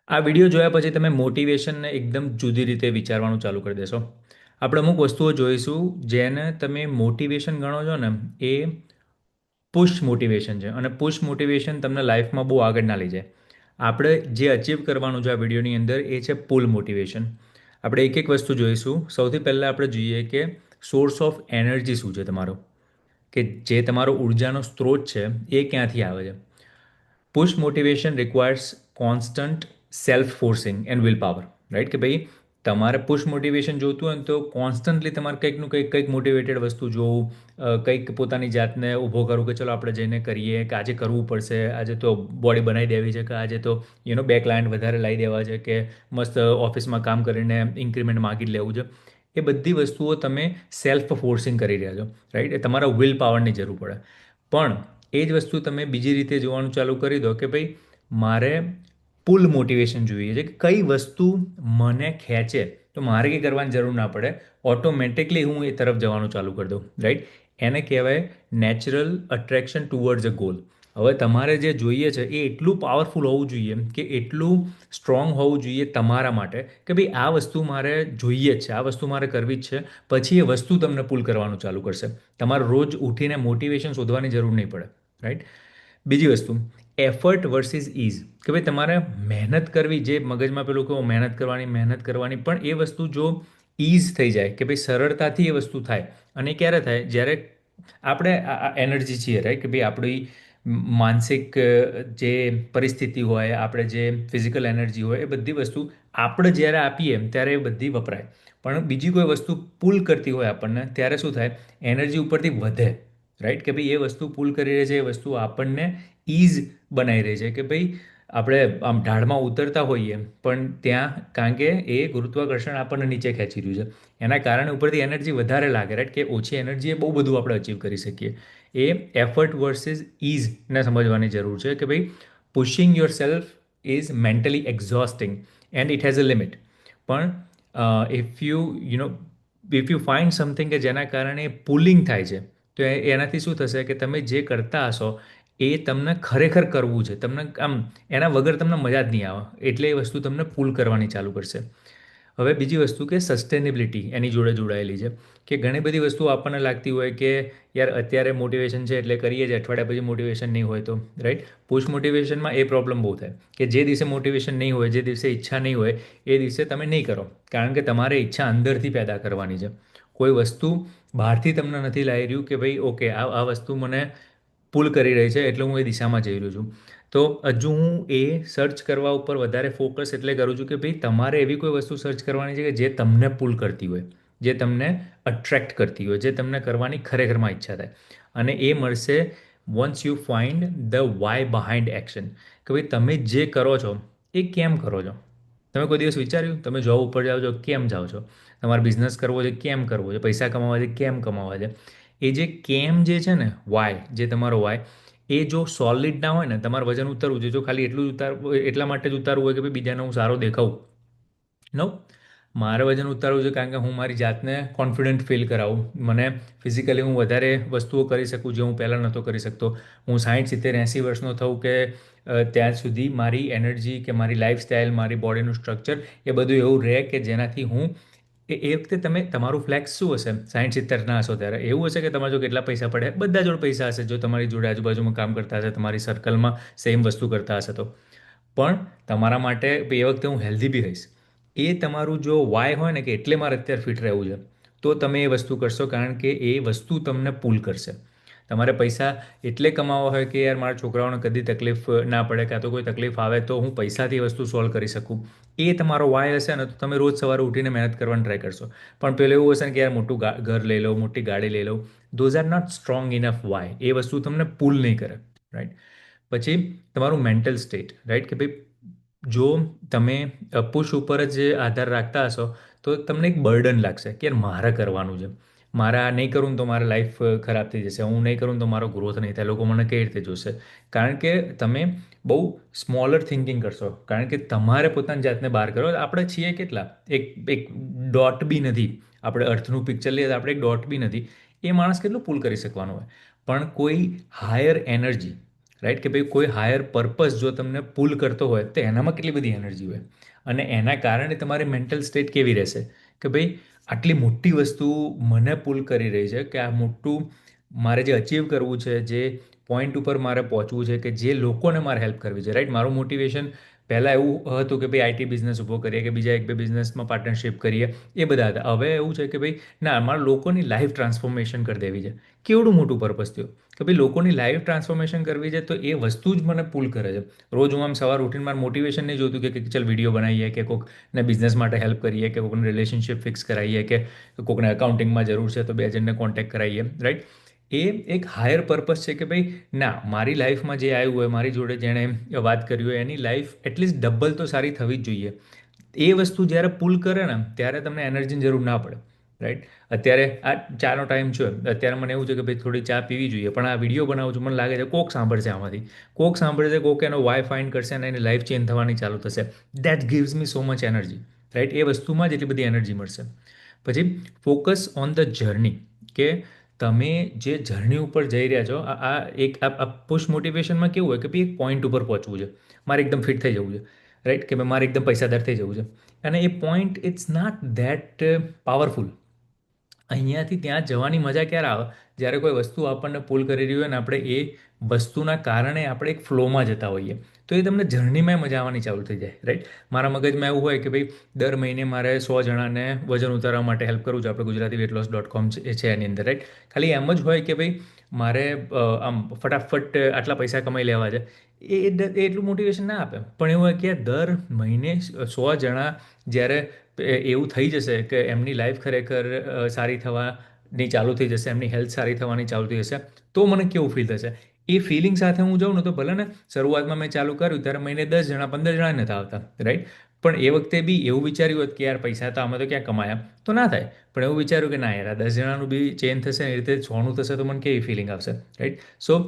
આ વિડીયો જોયા પછી તમે મોટિવેશનને એકદમ જુદી રીતે વિચારવાનું ચાલુ કરી દેશો. આપણે અમુક વસ્તુઓ જોઈશું જેને તમે મોટિવેશન ગણો છો ને એ પુશ મોટિવેશન છે અને પુશ મોટિવેશન તમને લાઈફમાં બહુ આગળ ના લઈ જાય. આપણે જે અચીવ કરવાનું છે આ વિડીયોની અંદર એ છે પુલ મોટિવેશન. આપણે એક એક વસ્તુ જોઈશું. સૌથી પહેલાં આપણે જોઈએ કે સોર્સ ઓફ એનર્જી શું છે તમારો, કે જે તમારો ઉર્જાનો સ્ત્રોત છે એ ક્યાંથી આવે છે. Push motivation requires constant self forcing and will power. Right, કે ભાઈ તમારે પુશ મોટિવેશન જોતું હોય ને તો કોન્સ્ટન્ટલી તમારે કંઈકનું કંઈક મોટિવેટેડ વસ્તુ જોવું, કંઈક પોતાની જાતને ઊભો કરવું કે ચલો આપણે જઈને કરીએ, કે આજે કરવું પડશે, આજે તો બોડી બનાવી દેવી છે, કે આજે તો બે ક્લાયન્ટ વધારે લાવી દેવા છે, કે મસ્ત ઓફિસમાં કામ કરીને ઇન્ક્રીમેન્ટ માગી જ લેવું છે. એ બધી વસ્તુઓ તમે સેલ્ફ ફોર્સિંગ કરી રહ્યા છો. રાઈટ, એ તમારા વિલ પાવરની જરૂર પડે. પણ એ જ વસ્તુ તમે બીજી રીતે જોવાનું ચાલુ કરી દો કે ભાઈ મારે પુલ મોટિવેશન જોઈએ છે, કે કઈ વસ્તુ મને ખેંચે તો મારે કંઈ કરવાની જરૂર ના પડે, ઓટોમેટિકલી હું એ તરફ જવાનું ચાલુ કરી દઉં. રાઈટ, એને કહેવાય natural attraction towards a goal. હવે તમારે જે જોઈએ છે એ એટલું પાવરફુલ હોવું જોઈએ, કે એટલું સ્ટ્રોંગ હોવું જોઈએ તમારા માટે, કે ભાઈ આ વસ્તુ મારે જોઈએ જ છે, આ વસ્તુ મારે કરવી જ છે. પછી એ વસ્તુ તમને પુલ કરવાનું ચાલુ કરશે. તમારે રોજ ઉઠીને મોટિવેશન શોધવાની જરૂર નહીં પડે. રાઈટ, બીજી વસ્તુ એફર્ટ વર્સિસ ઇઝ, કે ભાઈ તમારે મહેનત કરવી, જે મગજમાં પેલું કહો મહેનત કરવાની પણ એ વસ્તુ જો ઇઝ થઈ જાય, કે ભાઈ સરળતાથી એ વસ્તુ થાય. અને એ ક્યારે થાય? જ્યારે આપણે એનર્જી છીએ, રાઈટ, કે ભાઈ આપણી માનસિક જે પરિસ્થિતિ હોય, આપણે જે ફિઝિકલ એનર્જી હોય, એ બધી વસ્તુ આપણે જ્યારે આપીએ ત્યારે એ બધી વપરાય. પણ બીજી કોઈ વસ્તુ પુલ કરતી હોય આપણને, ત્યારે શું થાય? એનર્જી ઉપરથી વધે. રાઈટ, કે ભાઈ એ વસ્તુ પુલ કરી રહી છે, એ વસ્તુ આપણને ઇઝ બનાવી રહી છે, કે ભાઈ આપણે આમ ઢાળમાં ઉતરતા હોઈએ પણ ત્યાં, કારણ કે એ ગુરુત્વાકર્ષણ આપણને નીચે ખેંચી રહ્યું છે, એના કારણે ઉપરથી એનર્જી વધારે લાગે. રાઈટ, કે ઓછી એનર્જી એ બહુ બધું આપણે અચીવ કરી શકીએ. એ એફર્ટ વર્સિસ ઇઝને સમજવાની જરૂર છે, કે ભાઈ pushing your self is mentally exhausting and it has a limit. પણ ઇફ યુ ફાઇન્ડ સમથિંગ કે જેના કારણે પુલિંગ થાય છે, તો એનાથી શું થશે કે તમે જે કરતા હશો એ તમને ખરેખર કરવું છે, તમને આમ એના વગર તમને મજા જ નહીં આવે, એટલે એ વસ્તુ તમને પુલ કરવાની ચાલુ કરશે. હવે બીજી વસ્તુ કે સસ્ટેનેબિલિટી એની જોડે જોડાયેલી છે, કે ઘણી બધી વસ્તુઓ આપણને લાગતી હોય કે યાર અત્યારે મોટિવેશન છે એટલે કરીએ જ, અઠવાડિયા પછી મોટિવેશન નહીં હોય તો. રાઈટ, પુશ મોટિવેશનમાં એ પ્રોબ્લેમ બહુ થાય, કે જે દિવસે મોટિવેશન નહીં હોય, જે દિવસે ઈચ્છા નહીં હોય, એ દિવસે તમે નહીં કરો, કારણ કે તમારે ઈચ્છા અંદરથી પેદા કરવાની છે. કોઈ વસ્તુ બહારથી તમને નથી લાવી રહ્યું કે ભાઈ ઓકે આ વસ્તુ મને પુલ કરી રહી છે એટલે હું એ દિશામાં જઈ રહ્યો છું. તો હજુ હું એ સર્ચ કરવા ઉપર વધારે ફોકસ એટલે કરું છું, કે ભાઈ તમારે એવી કોઈ વસ્તુ સર્ચ કરવાની છે કે જે તમને પુલ કરતી હોય, જે તમને અટ્રેક્ટ કરતી હોય, જે તમને કરવાની ખરેખરમાં ઈચ્છા થાય. અને એ મળશે once you find the why behind action, કે ભાઈ તમે જે કરો છો એ કેમ કરો છો. તમે કોઈ દિવસ વિચાર્યું? તમે જોબ ઉપર જાઓ છો કેમ જાઓ છો? તમારે બિઝનેસ કરવો છે કેમ કરવો છે? પૈસા કમાવા છે કેમ કમાવા છે? એ જે કેમ જે છે ને, વાય, જે તમારો વાય, એ જો સોલિડ ના હોય ને, તમારે વજન ઉતારવું છે જો ખાલી એટલું જ એટલા માટે જ ઉતારવું હોય કે ભાઈ બીજાને હું સારો દેખાઉં. નો, મારે વજન ઉતારવું છે કારણ કે હું મારી જાતને કોન્ફિડન્ટ ફીલ કરાવું, મને ફિઝિકલી હું વધારે વસ્તુઓ કરી શકું જે હું પહેલાં નહોતો કરી શકતો. હું 60 70 80 વર્ષનો થઉં કે ત્યાં સુધી મારી એનર્જી કે મારી લાઈફસ્ટાઈલ, મારી બોડીનું સ્ટ્રક્ચર એ બધું એવું રહે કે જેનાથી હું એ વખતે તમે તમારું ફ્લેક્સ શું હશે? 60 70 ના હશો ત્યારે એવું હશે કે તમારા જો કેટલા પૈસા પડે, બધા જોડે પૈસા હશે, જો તમારી જોડે આજુબાજુમાં કામ કરતા હશે, તમારી સર્કલમાં સેમ વસ્તુ કરતા હશે તો. પણ તમારા માટે એ વખતે હું હેલ્ધી બી રહીશ. એ તમારું જો વાય હોય ને, કે એટલે મારે અત્યારે ફિટ રહેવું છે, તો તમે એ વસ્તુ કરશો, કારણ કે એ વસ્તુ તમને પુલ કરશે. તમારે પૈસા એટલે કમાવા હોય કે યાર મારા છોકરાઓને કદી તકલીફ ના પડે, કાં તો કોઈ તકલીફ આવે તો હું પૈસાથી વસ્તુ સોલ્વ કરી શકું, એ તમારો વાય હશે ને તો તમે રોજ સવારે ઉઠીને મહેનત કરવાની ટ્રાય કરશો. પણ પેલું એવું હશે ને કે યાર મોટું ઘર લઈ લો, મોટી ગાડી લઈ લો, those are not strong enough why, એ વસ્તુ તમને પુલ નહીં કરે. રાઈટ, પછી તમારું મેન્ટલ સ્ટેટ. રાઈટ, કે ભાઈ જો તમે પુશ ઉપર જ આધાર રાખતા હશો તો તમને એક બર્ડન લાગશે કે યાર મારે કરવાનું છે, મારે આ નહીં કરું તો મારી લાઈફ ખરાબ થઈ જશે, હું નહીં કરું તો મારો ગ્રોથ નહીં થાય, લોકો મને કઈ રીતે જોશે. કારણ કે તમે બહુ સ્મોલર થિંકિંગ કરશો, કારણ કે તમારે પોતાની જાતને બહાર કરો. આપણે છીએ કેટલા, એક એક ડોટ બી નથી. આપણે અર્થનું પિક્ચર લઈએ તો આપણે એક ડોટ બી નથી. એ માણસ કેટલું પુલ કરી શકવાનો હોય? પણ કોઈ હાયર એનર્જી, રાઈટ? કે ભાઈ કોઈ હાયર પર્પઝ જો તમને પુલ કરતો હોય તો એનામાં કેટલી બધી એનર્જી હોય, અને એના કારણે તમારી મેન્ટલ સ્ટેટ કેવી રહેશે કે ભાઈ આટલી મોટી વસ્તુ મને પુલ કરી રહી છે, કે આ મોટું મારે જે અચીવ કરવું છે, જે પોઈન્ટ ઉપર મારે પહોંચવું છે, કે જે લોકોને મારે હેલ્પ કરવી છે, રાઈટ? મારું મોટિવેશન પહેલાં એવું હતું કે ભાઈ આઈટી બિઝનેસ ઊભો કરીએ, કે બીજા એક બે બિઝનેસમાં પાર્ટનરશિપ કરીએ, એ બધા હતા. હવે એવું છે કે ભાઈ ના, મારે લોકોની લાઈફ ટ્રાન્સફોર્મેશન કરી દેવી છે. કેવડું મોટું પર્પઝ થયું કે ભાઈ લોકોની લાઈફ ટ્રાન્સફોર્મેશન કરવી છે, તો એ વસ્તુ જ મને પુલ કરે છે. રોજ હું આમ સવાર ઉઠીને મારું મોટિવેશન નહીં જોતું કે ચાલ વિડીયો બનાવીએ, કે કોઈકને બિઝનેસ માટે હેલ્પ કરીએ, કે કોઈકને રિલેશનશિપ ફિક્સ કરાવીએ, કે કોઈકને અકાઉન્ટિંગમાં જરૂર છે તો બે જણને કોન્ટેક્ટ કરાવીએ, રાઈટ? એ એક હાયર પર્પઝ છે કે ભાઈ ના, મારી લાઈફમાં જે આવ્યું હોય, મારી જોડે જેણે વાત કરી હોય, એની લાઈફ એટલીસ્ટ ડબલ તો સારી થવી જ જોઈએ. એ વસ્તુ જ્યારે પુલ કરે ને ત્યારે તમને એનર્જીની જરૂર ના પડે, રાઈટ? અત્યારે આ ચાનો ટાઈમ છે, અત્યારે મને એવું છે કે ભાઈ થોડી ચા પીવી જોઈએ, પણ આ વિડીયો બનાવું છું, મને લાગે છે કોક સાંભળશે આમાંથી, કોક સાંભળશે, કોક એનો વાય ફાઇન્ડ કરશે અને એની લાઈફ ચેન્જ થવાની ચાલુ થશે. That gives me so much energy, right? એ વસ્તુમાં જ એટલી બધી એનર્જી મળશે. પછી ફોકસ ઓન ધ જર્ની, કે તમે જે જર્ની ઉપર જઈ રહ્યા છો, આ પુશ મોટિવેશનમાં કેવું હોય કે ભાઈ એક પોઈન્ટ ઉપર પહોંચવું છે, મારે એકદમ ફિટ થઈ જવું છે, રાઈટ? કે ભાઈ મારે એકદમ પૈસાદાર થઈ જવું છે, અને એ point it's not that powerful. અહીંયાથી ત્યાં જવાની મજા ક્યારે આવે? જ્યારે કોઈ વસ્તુ આપણને પુલ કરી રહી હોય ને આપણે એ વસ્તુના કારણે આપણે એક ફ્લોમાં જતા હોઈએ, તો એ તમને જર્નીમાં મજા આવવાની ચાલુ થઈ જાય, રાઈટ? મારા મગજમાં એવું હોય કે ભાઈ દર મહિને મારે 100 જણાને વજન ઉતારવા માટે હેલ્પ કરું છું. આપણે ગુજરાતી weight-loss.com છે એની અંદર, રાઈટ? ખાલી એમ જ હોય કે ભાઈ મારે આમ ફટાફટ આટલા પૈસા કમાઈ લેવા છે. એટલું મોટિવેશન ના આપે, પણ એવું હોય કે દર મહિને 100 જણા જ્યારે એવું થઈ જશે કે એમની લાઈફ ખરેખર સારી થવાની ચાલુ થઈ જશે, એમની હેલ્થ સારી થવાની ચાલુ થઈ જશે, તો મને કેવું ફીલ થશે? એ ફિલિંગ સાથે હું જાઉં ને તો ભલે ને શરૂઆતમાં મેં ચાલુ કર્યું ત્યારે મહિને 10 જણા 15 જણા નથી આવતા, રાઈટ? પણ એ વખતે બી એવું વિચાર્યું હોત કે યાર પૈસા તો આમાં તો ક્યાં કમાયા, તો ના થાય. પણ એવું વિચાર્યું કે ના યાર, આ 10 જણાનું બી ચેન્જ થશે, એ રીતે 100નું થશે, તો મને કેવી ફિલિંગ આવશે, રાઈટ? સો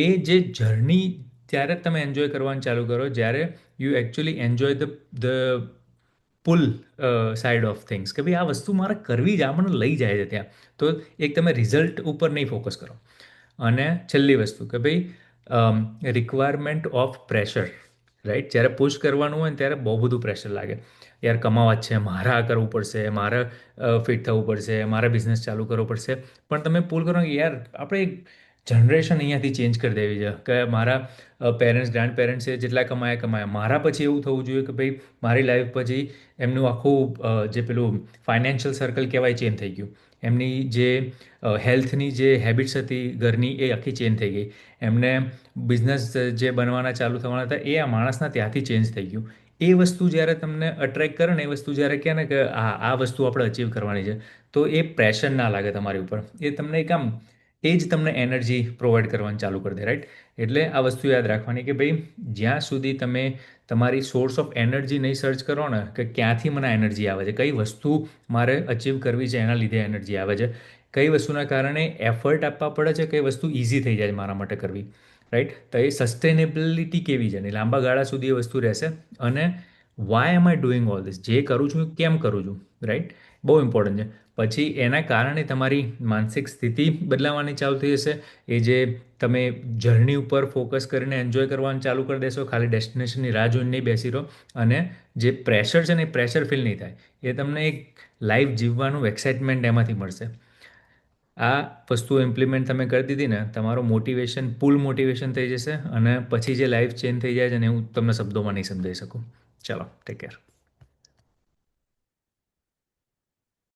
એ જે જર્ની ત્યારે જ તમે એન્જોય કરવાનું ચાલુ કરો જ્યારે you actually enjoy the pull side of things, કે ભાઈ આ વસ્તુ મારે કરવી જ, આ મને લઈ જાય છે ત્યાં. તો એક તમે રિઝલ્ટ ઉપર નહીં ફોકસ કરો. અને છેલ્લી વસ્તુ કે ભાઈ રિક્વાયરમેન્ટ ઓફ પ્રેશર, રાઈટ? જ્યારે પુશ કરવાનું હોય ને ત્યારે બહુ બધું પ્રેશર લાગે. યાર કમાવા જ છે, મારે આ કરવું પડશે, મારે ફિટ થવું પડશે, મારે બિઝનેસ ચાલુ કરવો પડશે. પણ તમે પુલ કરો કે યાર આપણે એક જનરેશન અહીંયાથી ચેન્જ કરી દેવી છે, કે મારા પેરેન્ટ્સ ગ્રાન્ડ પેરેન્ટ્સે જેટલા કમાયા કમાયા, મારા પછી એવું થવું જોઈએ કે ભાઈ મારી લાઈફ પછી એમનું આખું જે પેલું ફાઇનાન્શિયલ સર્કલ કહેવાય ચેન્જ થઈ ગયું, એમની જે હેલ્થની જે હેબિટ્સ હતી ઘરની એ આખી ચેન્જ થઈ ગઈ, એમને બિઝનેસ જે બનવાના ચાલુ થવાના હતા એ આ માણસના ત્યાંથી ચેન્જ થઈ ગયું. એ વસ્તુ જ્યારે તમને અટ્રેક્ટ કરે ને, એ વસ્તુ જ્યારે કહે ને કે આ વસ્તુ આપણે અચીવ કરવાની છે, તો એ પ્રેશર ના લાગે તમારી ઉપર, એ તમને એક આમ એ જ તમને એનર્જી પ્રોવાઈડ કરવાનું ચાલુ કરી દે, રાઈટ? એટલે આ વસ્તુ યાદ રાખવાની કે ભાઈ જ્યાં સુધી તમે તમારી સોર્સ ઓફ એનર્જી નહીં સર્ચ કરો ને, કે ક્યાંથી મને એનર્જી આવે છે, કઈ વસ્તુ મારે અચીવ કરવી છે એના લીધે એનર્જી આવે છે, કઈ વસ્તુના કારણે એફર્ટ આપવા પડે છે, કઈ વસ્તુ ઇઝી થઈ જાય મારા માટે કરવી, રાઈટ? તો એ સસ્ટેનેબિલિટી કેવી છે ને લાંબા ગાળા સુધી એ વસ્તુ રહેશે. અને why am I doing all this, જે કરું છું કેમ કરું છું, રાઈટ? બહુ ઇમ્પોર્ટન્ટ છે. પછી એના કારણે તમારી માનસિક સ્થિતિ બદલાવાની ચાલુ થઈ જશે. એ જે તમે જર્ની ઉપર ફોકસ કરીને એન્જોય કરવાનું ચાલુ કરી દેશો, ખાલી ડેસ્ટિનેશનની રાહ જોઈને નહીં બેસી રહો. અને જે પ્રેશર છે ને એ પ્રેશર ફીલ નહીં થાય, એ તમને એક લાઈફ જીવવાનું એક્સાઇટમેન્ટ એમાંથી મળશે. આ વસ્તુઓ ઇમ્પ્લિમેન્ટ તમે કરી દીધી ને, તમારું મોટિવેશન પુલ મોટિવેશન થઈ જશે, અને પછી જે લાઈફ ચેન્જ થઈ જાય છે ને હું તમને શબ્દોમાં નહીં સમજાવી શકું. ચાલો, ટેક કેર.